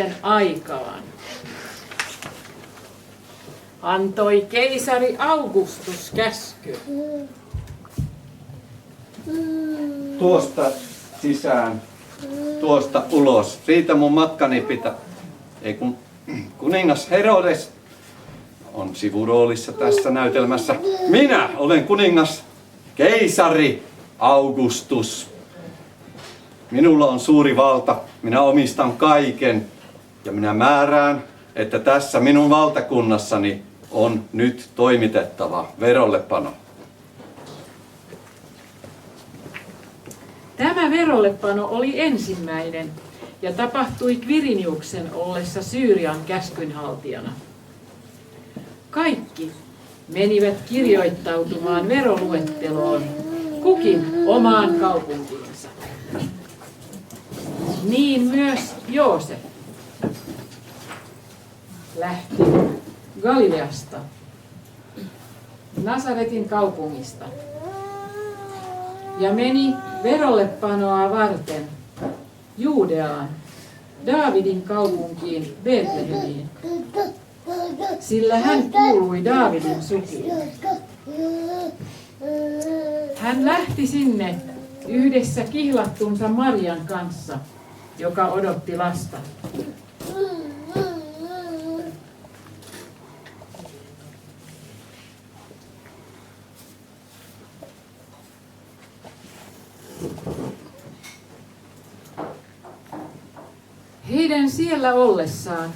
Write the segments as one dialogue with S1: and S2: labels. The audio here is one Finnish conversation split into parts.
S1: siihen aikaan antoi keisari Augustus käsky.
S2: Tuosta sisään, tuosta ulos. Siitä mun matkani pitää. Ei kun kuningas Herodes on sivuroolissa tässä näytelmässä. Minä olen kuningas keisari Augustus. Minulla on suuri valta. Minä omistan kaiken. Ja minä määrään, että tässä minun valtakunnassani on nyt toimitettava verollepano.
S1: Tämä verollepano oli ensimmäinen ja tapahtui Quiriniuksen ollessa Syyrian käskynhaltijana. Kaikki menivät kirjoittautumaan veroluetteloon, kukin omaan kaupunkiinsa. Niin myös Joosef lähti Galileasta, Nasaretin kaupungista, ja meni verollepanoa varten Juudeaan, Daavidin kaupunkiin Betlehemiin, sillä hän kuului Daavidin sukuun. Hän lähti sinne yhdessä kihlattunsa Marian kanssa, joka odotti lasta. Heidän siellä ollessaan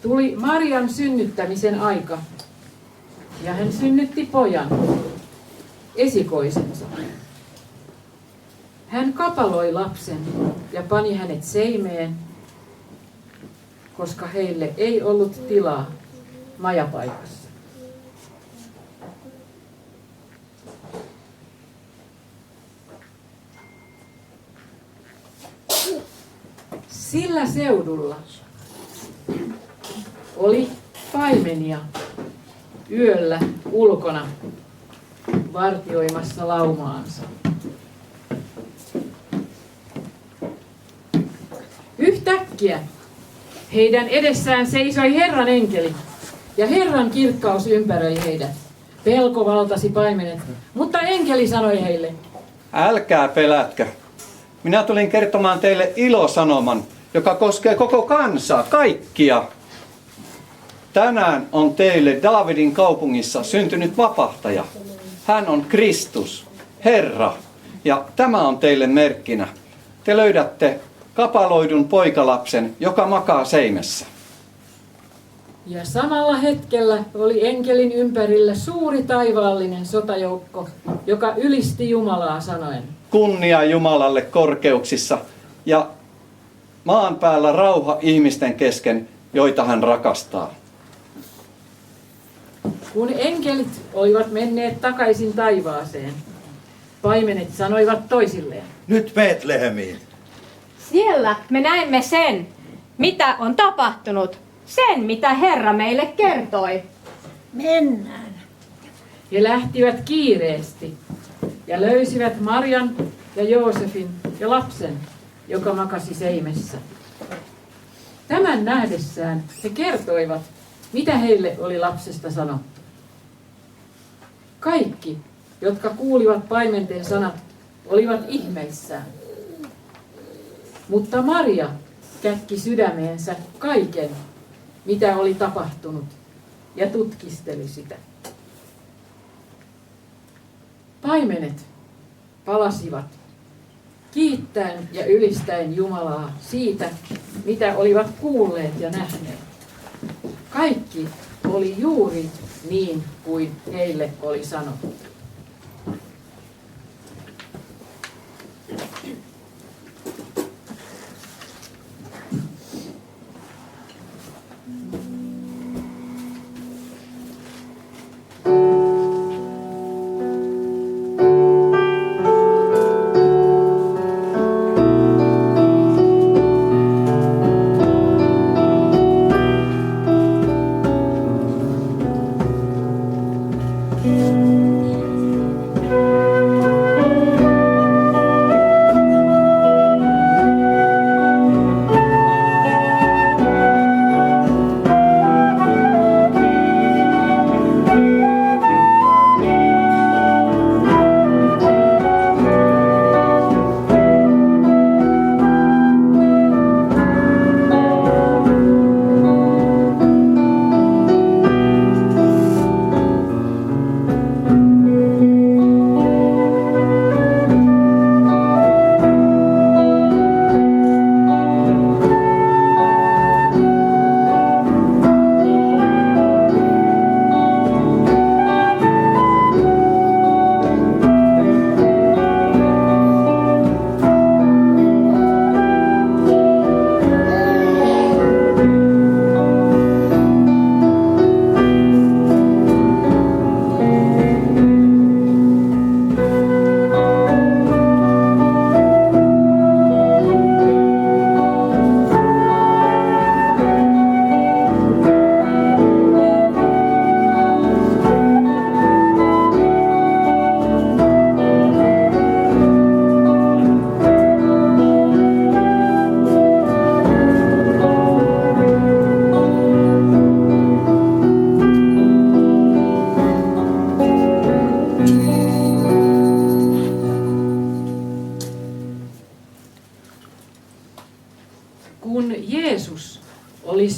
S1: tuli Marian synnyttämisen aika, ja hän synnytti pojan, esikoisensa. Hän kapaloi lapsen ja pani hänet seimeen, koska heille ei ollut tilaa majapaikassa. Sillä seudulla oli paimenia yöllä ulkona vartioimassa laumaansa. Yhtäkkiä heidän edessään seisoi Herran enkeli, ja Herran kirkkaus ympäröi heidät. Pelko valtasi paimenet, mutta enkeli sanoi heille:
S2: Älkää pelätkö. Minä tulin kertomaan teille ilosanoman, joka koskee koko kansaa, kaikkia. Tänään on teille Daavidin kaupungissa syntynyt vapahtaja. Hän on Kristus, Herra, ja tämä on teille merkkinä. Te löydätte kapaloidun poikalapsen, joka makaa seimessä.
S1: Ja samalla hetkellä oli enkelin ympärillä suuri taivaallinen sotajoukko, joka ylisti Jumalaa sanoen:
S2: Kunnia Jumalalle korkeuksissa ja maan päällä rauha ihmisten kesken, joita hän rakastaa.
S1: Kun enkelit olivat menneet takaisin taivaaseen, paimenet sanoivat toisilleen:
S3: Nyt Betlehemiin.
S4: Siellä me näemme sen, mitä on tapahtunut, sen mitä Herra meille kertoi.
S5: Mennään.
S1: He lähtivät kiireesti ja löysivät Marian ja Joosefin ja lapsen, joka makasi seimessä. Tämän nähdessään he kertoivat, mitä heille oli lapsesta sanottu. Kaikki, jotka kuulivat paimenten sanat, olivat ihmeissään. Mutta Maria kätki sydämeensä kaiken, mitä oli tapahtunut, ja tutkisteli sitä. Paimenet palasivat, kiittäen ja ylistäen Jumalaa siitä, mitä olivat kuulleet ja nähneet. Kaikki oli juuri niin kuin heille oli sanottu.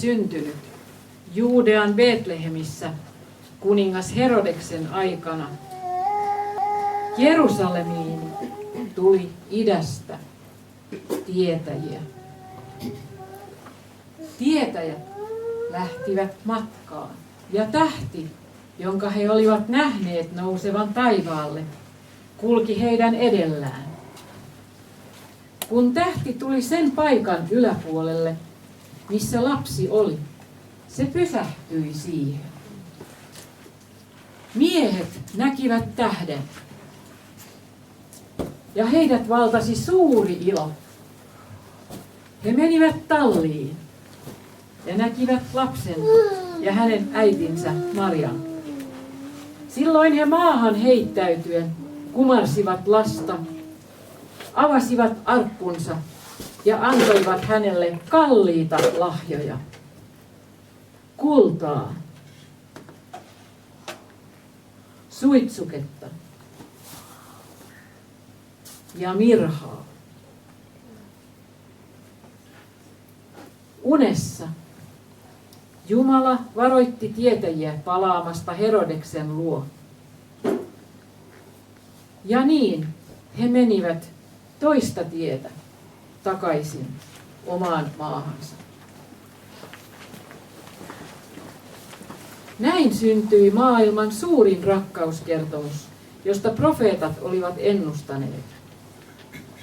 S1: syntynyt Juudean Betlehemissä kuningas Herodeksen aikana. Jerusalemiin tuli idästä tietäjiä. Tietäjät lähtivät matkaan, ja tähti, jonka he olivat nähneet nousevan taivaalle, kulki heidän edellään. Kun tähti tuli sen paikan yläpuolelle, missä lapsi oli, se pysähtyi siihen. Miehet näkivät tähden, ja heidät valtasi suuri ilo. He menivät talliin ja näkivät lapsen ja hänen äitinsä Marian. Silloin he maahan heittäytyen kumarsivat lasta, avasivat arkkunsa ja antoivat hänelle kalliita lahjoja. Kultaa, suitsuketta ja mirhaa. Unessa Jumala varoitti tietäjiä palaamasta Herodeksen luo. Ja niin he menivät toista tietä takaisin omaan maahansa. Näin syntyi maailman suurin rakkauskertomus, josta profeetat olivat ennustaneet.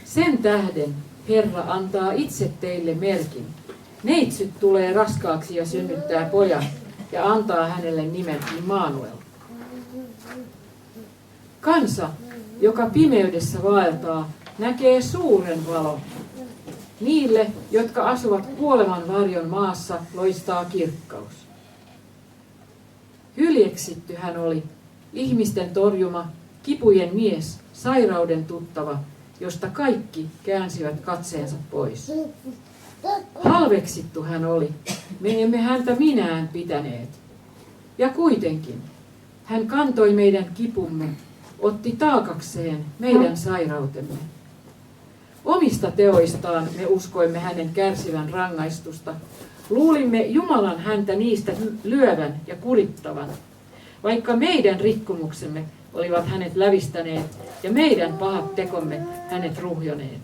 S1: Sen tähden Herra antaa itse teille merkin. Neitsyt tulee raskaaksi ja synnyttää pojan ja antaa hänelle nimen Immanuel. Kansa, joka pimeydessä vaeltaa, näkee suuren valon. Niille, jotka asuvat kuoleman varjon maassa, loistaa kirkkaus. Hyljeksitty hän oli, ihmisten torjuma, kipujen mies, sairauden tuttava, josta kaikki käänsivät katseensa pois. Halveksittu hän oli, me emme häntä minään pitäneet. Ja kuitenkin hän kantoi meidän kipumme, otti taakakseen meidän sairautemme. Omista teoistaan me uskoimme hänen kärsivän rangaistusta. Luulimme Jumalan häntä niistä lyövän ja kurittavan, vaikka meidän rikkomuksemme olivat hänet lävistäneet ja meidän pahat tekomme hänet ruhjoneet.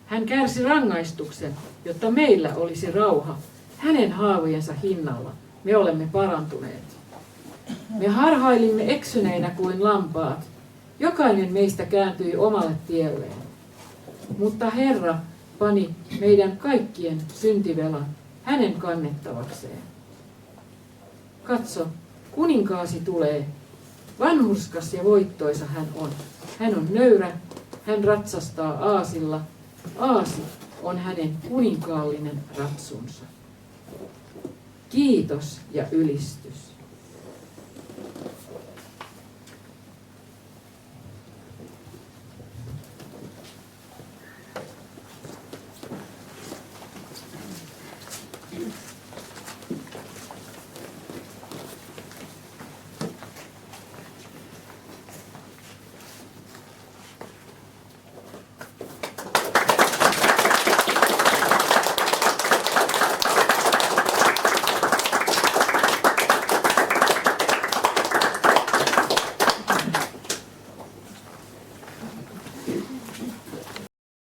S1: Hän kärsi rangaistuksen, jotta meillä olisi rauha. Hänen haavojensa hinnalla me olemme parantuneet. Me harhailimme eksyneinä kuin lampaat. Jokainen meistä kääntyi omalle tielleen. Mutta Herra pani meidän kaikkien syntivelan hänen kannettavakseen. Katso, kuninkaasi tulee. Vanhurskas ja voittoisa hän on. Hän on nöyrä, hän ratsastaa aasilla. Aasi on hänen kuninkaallinen ratsunsa. Kiitos ja ylistys.